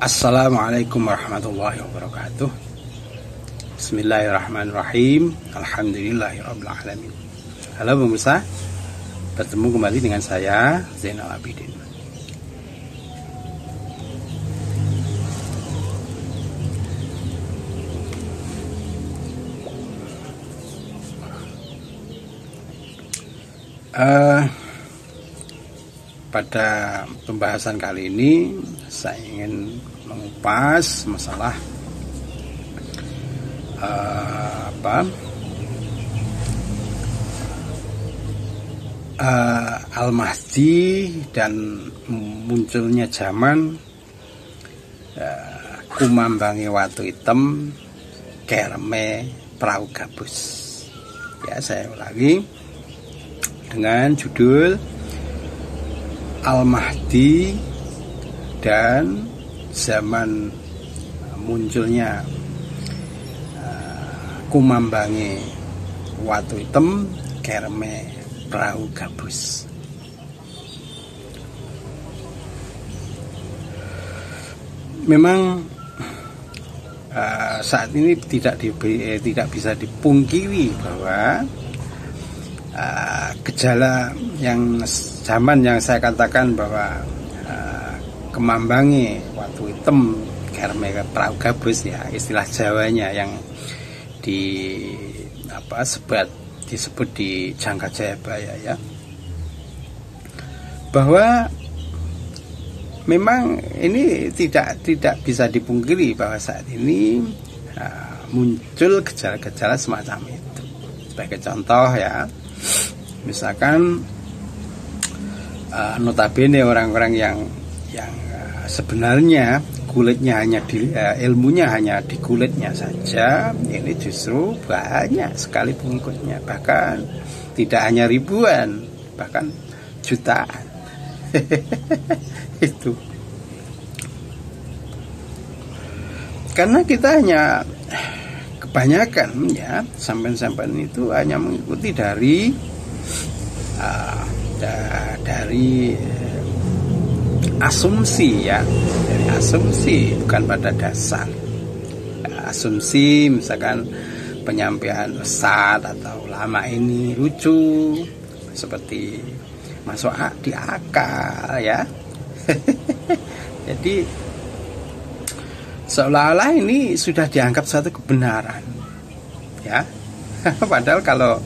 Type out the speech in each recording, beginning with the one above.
Assalamualaikum warahmatullahi wabarakatuh. Bismillahirrahmanirrahim. Alhamdulillahirabbil alamin. Halo pemirsa, bertemu kembali dengan saya Zainal Abidin. Pada pembahasan kali ini saya ingin mengupas masalah Al-Mahdi dan munculnya zaman kumambangi watu hitam kerme perahu gabus. Ya, saya ulangi dengan judul Al-Mahdi dan zaman munculnya kumambangi watu hitam kerme perahu gabus. Memang saat ini tidak bisa dipungkiri bahwa gejala yang zaman yang saya katakan bahwa kemambangi watu hitam kerme perahu gabus, ya istilah Jawanya yang disebut di Jangka Jayabaya, ya, bahwa memang ini tidak bisa dipungkiri bahwa saat ini muncul gejala-gejala semacam itu. Sebagai contoh, ya, misalkan notabene orang-orang yang sebenarnya kulitnya hanya ilmunya hanya di kulitnya saja, ini justru banyak sekali pengikutnya, bahkan tidak hanya ribuan, bahkan jutaan. Itu karena kita hanya kebanyakan, ya, sampean-sampean itu hanya mengikuti dari asumsi, ya, dari asumsi, bukan pada dasar. Asumsi, misalkan penyampaian ustadz atau ulama ini lucu, seperti masuk di akal, ya. Jadi seolah-olah ini sudah dianggap satu kebenaran, ya. Padahal kalau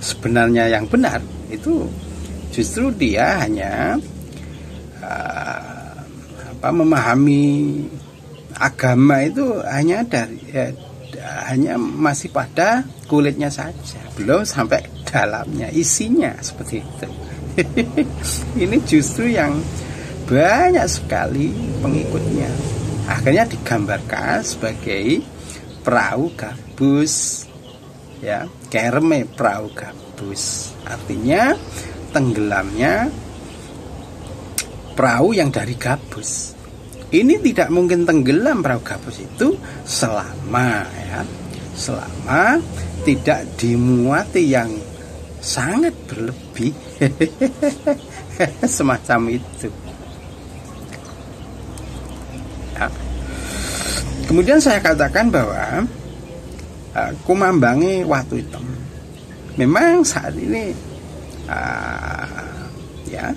sebenarnya yang benar itu justru dia hanya memahami agama itu hanya hanya masih pada kulitnya saja, belum sampai dalamnya, isinya seperti itu. Ini justru yang banyak sekali pengikutnya akhirnya digambarkan sebagai perahu gabus, ya, kerme perahu gabus, artinya tenggelamnya perahu yang dari gabus. Ini tidak mungkin tenggelam perahu gabus itu selama tidak dimuati yang sangat berlebih. Semacam itu, ya. Kemudian saya katakan bahwa kumambangi watu hitam memang saat ini, ya,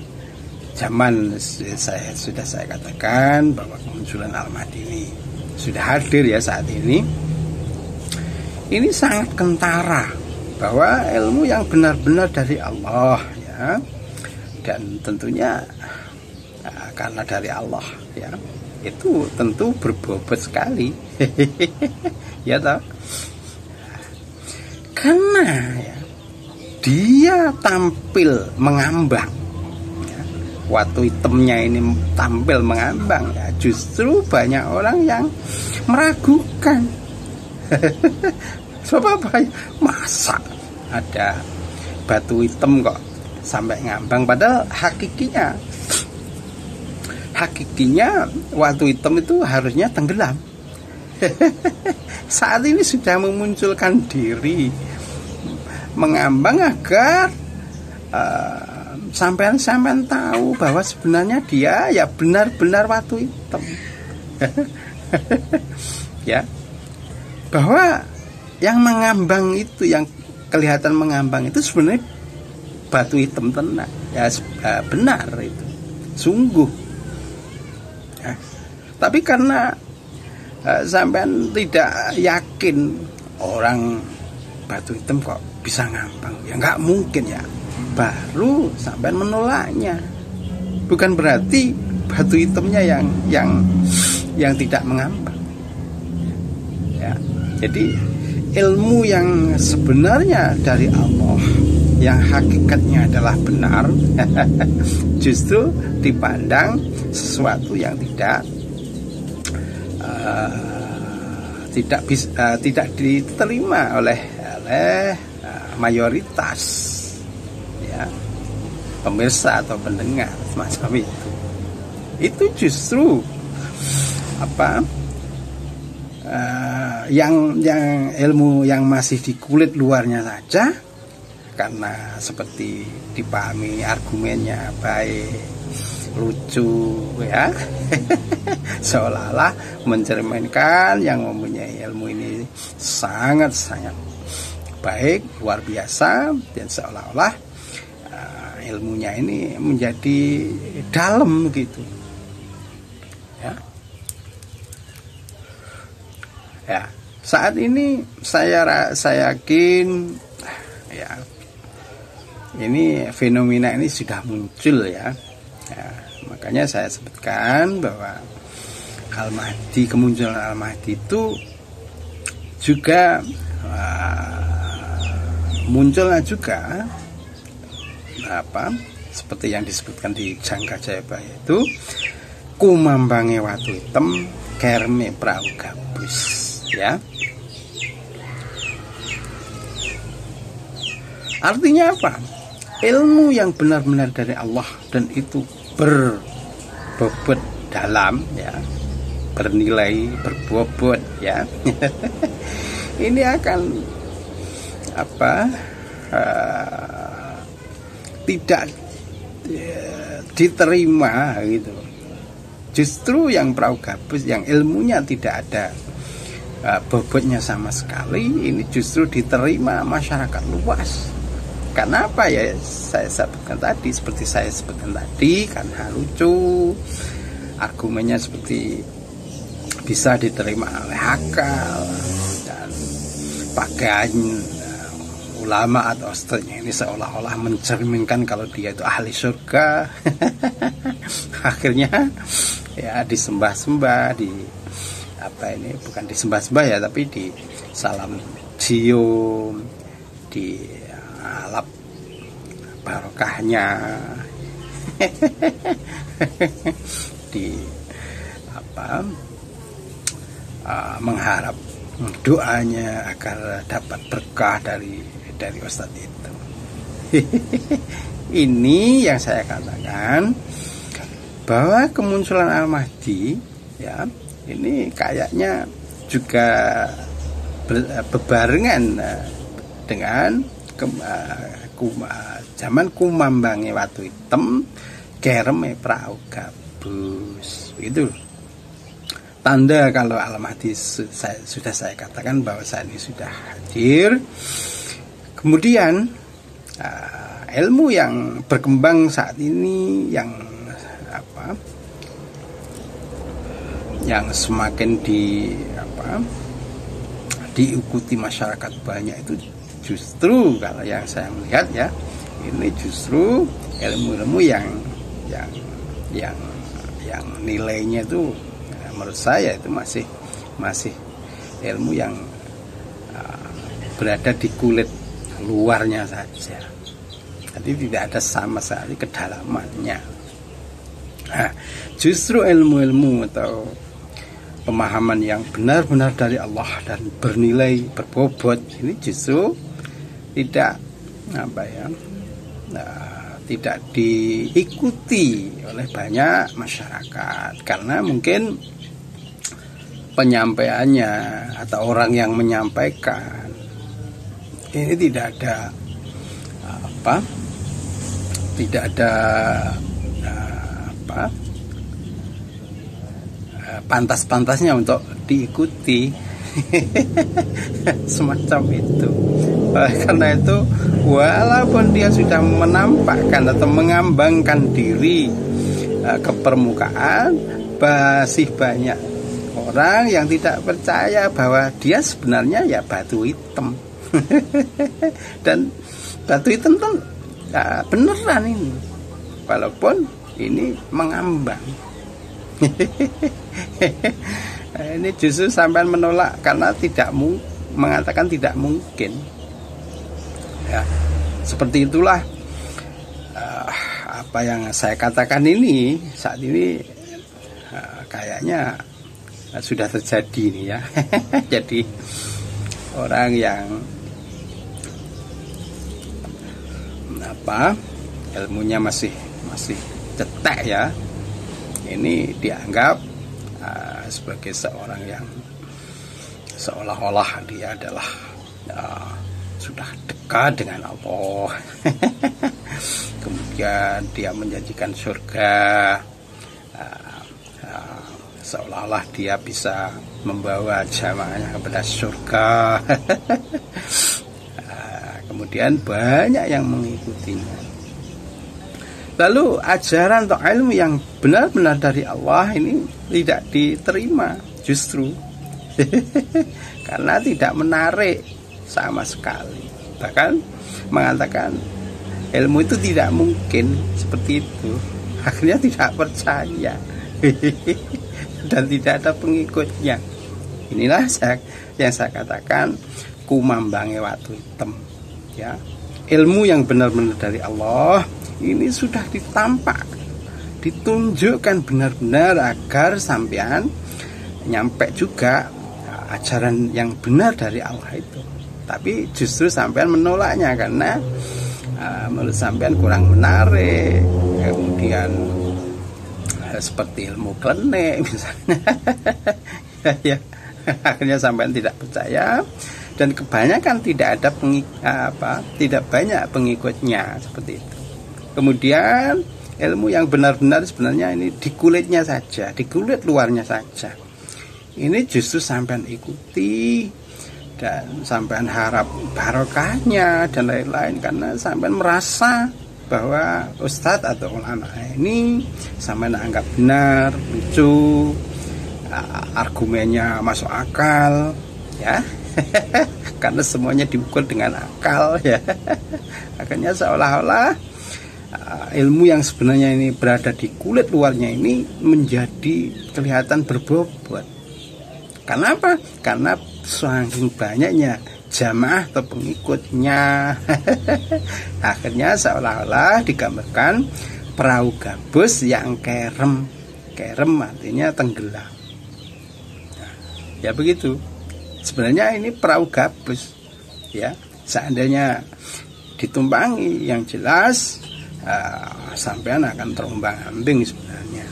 zaman sudah saya katakan bahwa kemunculan Al-Mahdi ini sudah hadir, ya, saat ini. Ini sangat kentara bahwa ilmu yang benar-benar dari Allah, ya, dan tentunya karena dari Allah, ya, itu tentu berbobot sekali. Ya, toh, karena, ya, dia tampil mengambang, ya, watu hitamnya ini tampil mengambang, ya, justru banyak orang yang meragukan. Sebab apa? Masa ada batu hitam kok sampai ngambang, padahal hakikinya watu hitam itu harusnya tenggelam. Saat ini sudah memunculkan diri mengambang agar sampean tahu bahwa sebenarnya dia ya benar-benar watu hitam. Ya, bahwa yang mengambang itu, yang kelihatan mengambang itu sebenarnya batu hitam tenang. Ya, benar itu, sungguh. Ya. Tapi karena sampean tidak yakin orang batu hitam kok bisa ngambang, ya nggak mungkin ya. Baru sampean menolaknya. Bukan berarti batu hitamnya yang tidak mengambang. Ya, jadi ilmu yang sebenarnya dari Allah, yang hakikatnya adalah benar, justru dipandang sesuatu yang tidak diterima oleh mayoritas, ya, pemirsa atau pendengar semacam itu. Itu justru yang ilmu yang masih di kulit luarnya saja, karena seperti dipahami argumennya baik, lucu, ya, seolah-olah mencerminkan yang mempunyai ilmu ini sangat-sangat baik, luar biasa, dan seolah-olah ilmunya ini menjadi dalam gitu, ya. Ya, saat ini saya yakin, ya, ini fenomena ini sudah muncul, ya. Ya, makanya saya sebutkan bahwa Al-Mahdi, kemunculan Al-Mahdi itu juga munculnya juga seperti yang disebutkan di Jangka Jayabaya itu, kumambange watu hitam kerme prau gabus, ya. Artinya apa? Ilmu yang benar-benar dari Allah dan itu berbobot dalam, ya, bernilai, berbobot, ya. Ini akan tidak diterima gitu. Justru yang prau gabus, yang ilmunya tidak ada bobotnya sama sekali, ini justru diterima masyarakat luas. Karena apa, ya, saya sebutkan tadi, seperti saya sebutkan tadi, karena lucu, argumennya seperti bisa diterima oleh akal, dan pakaian ulama atau ustadznya ini seolah-olah mencerminkan kalau dia itu ahli surga. Akhirnya, ya, disembah-sembah, bukan disembah-sembah, ya, tapi di salam cium, di alap barokahnya, di mengharap doanya agar dapat berkah dari ustadz itu. Ini yang saya katakan bahwa kemunculan Al-Mahdi, ya, ini kayaknya juga bebarengan dengan zaman kumambange watu hitam kereme prau gabus. Itu tanda kalau Al-Mahdi sudah saya katakan bahwa saat ini sudah hadir. Kemudian ilmu yang berkembang saat ini, yang semakin diikuti masyarakat banyak, itu justru kalau yang saya melihat, ya, ini justru ilmu-ilmu yang nilainya itu, menurut saya itu masih ilmu yang berada di kulit luarnya saja. Jadi tidak ada sama sekali kedalamannya. Nah, justru ilmu-ilmu atau pemahaman yang benar-benar dari Allah dan bernilai, berbobot, ini justru tidak tidak diikuti oleh banyak masyarakat, karena mungkin penyampaiannya atau orang yang menyampaikan ini tidak ada pantas-pantasnya untuk diikuti. Semacam itu. Karena itu walaupun dia sudah menampakkan atau mengambangkan diri ke permukaan, masih banyak orang yang tidak percaya bahwa dia sebenarnya ya batu hitam. Dan batu hitam kan beneran ini, walaupun ini mengambang. Ini justru sampai menolak karena mengatakan tidak mungkin. Ya, seperti itulah apa yang saya katakan ini saat ini kayaknya sudah terjadi nih ya. Jadi orang yang ilmunya masih cetek ya, ini dianggap sebagai seorang yang seolah-olah dia adalah sudah dekat dengan Allah. Kemudian dia menjanjikan surga, seolah-olah dia bisa membawa jamaahnya kepada surga. Kemudian banyak yang mengikutinya. Lalu ajaran atau ilmu yang benar-benar dari Allah ini tidak diterima justru. Karena tidak menarik sama sekali. Bahkan mengatakan ilmu itu tidak mungkin, seperti itu. Akhirnya tidak percaya. Dan tidak ada pengikutnya. Inilah yang saya katakan kumambange watu hitam. Ya, ilmu yang benar-benar dari Allah ini sudah ditampak, ditunjukkan benar-benar agar sampean nyampe juga ajaran yang benar dari Allah itu. Tapi justru sampean menolaknya karena menurut sampean kurang menarik. Kemudian seperti ilmu klenik misalnya. Ya, akhirnya sampean tidak percaya. Dan kebanyakan tidak banyak pengikutnya seperti itu. Kemudian ilmu yang benar-benar sebenarnya ini di kulitnya saja, di kulit luarnya saja. Ini justru sampean ikuti dan sampean harap barokahnya dan lain-lain, karena sampean merasa bahwa ustadz atau ulama ini sampean anggap benar, lucu, argumennya masuk akal, ya. Karena semuanya diukur dengan akal, ya. Akhirnya seolah-olah ilmu yang sebenarnya ini berada di kulit luarnya ini menjadi kelihatan berbobot. Karena apa? Karena saking banyaknya jamaah atau pengikutnya. Akhirnya seolah-olah digambarkan perahu gabus yang kerem. Kerem artinya tenggelam. Nah, ya begitu. Sebenarnya ini perahu gabus, ya. Seandainya ditumpangi yang jelas, sampean akan terombang-ambing sebenarnya.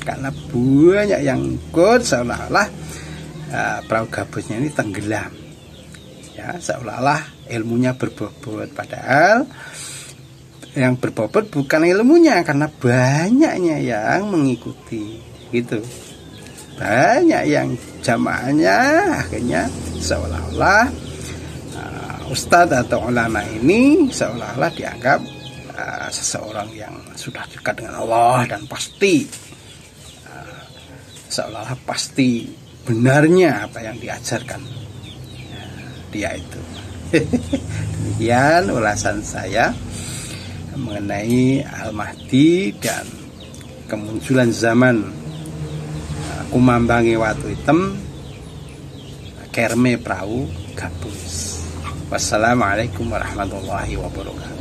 Karena banyak yang ikut, seolah-olah perahu gabusnya ini tenggelam, ya. Seolah-olah ilmunya berbobot, padahal yang berbobot bukan ilmunya, karena banyaknya yang mengikuti, gitu. Banyak yang jamaahnya, akhirnya seolah-olah ustadz atau ulama ini seolah-olah dianggap seseorang yang sudah dekat dengan Allah dan pasti seolah-olah pasti benarnya apa yang diajarkan dia itu. Demikian ulasan saya mengenai Al-Mahdi dan kemunculan zaman kumambangi watu hitam, kerme perahu gabus. Wassalamualaikum warahmatullahi wabarakatuh.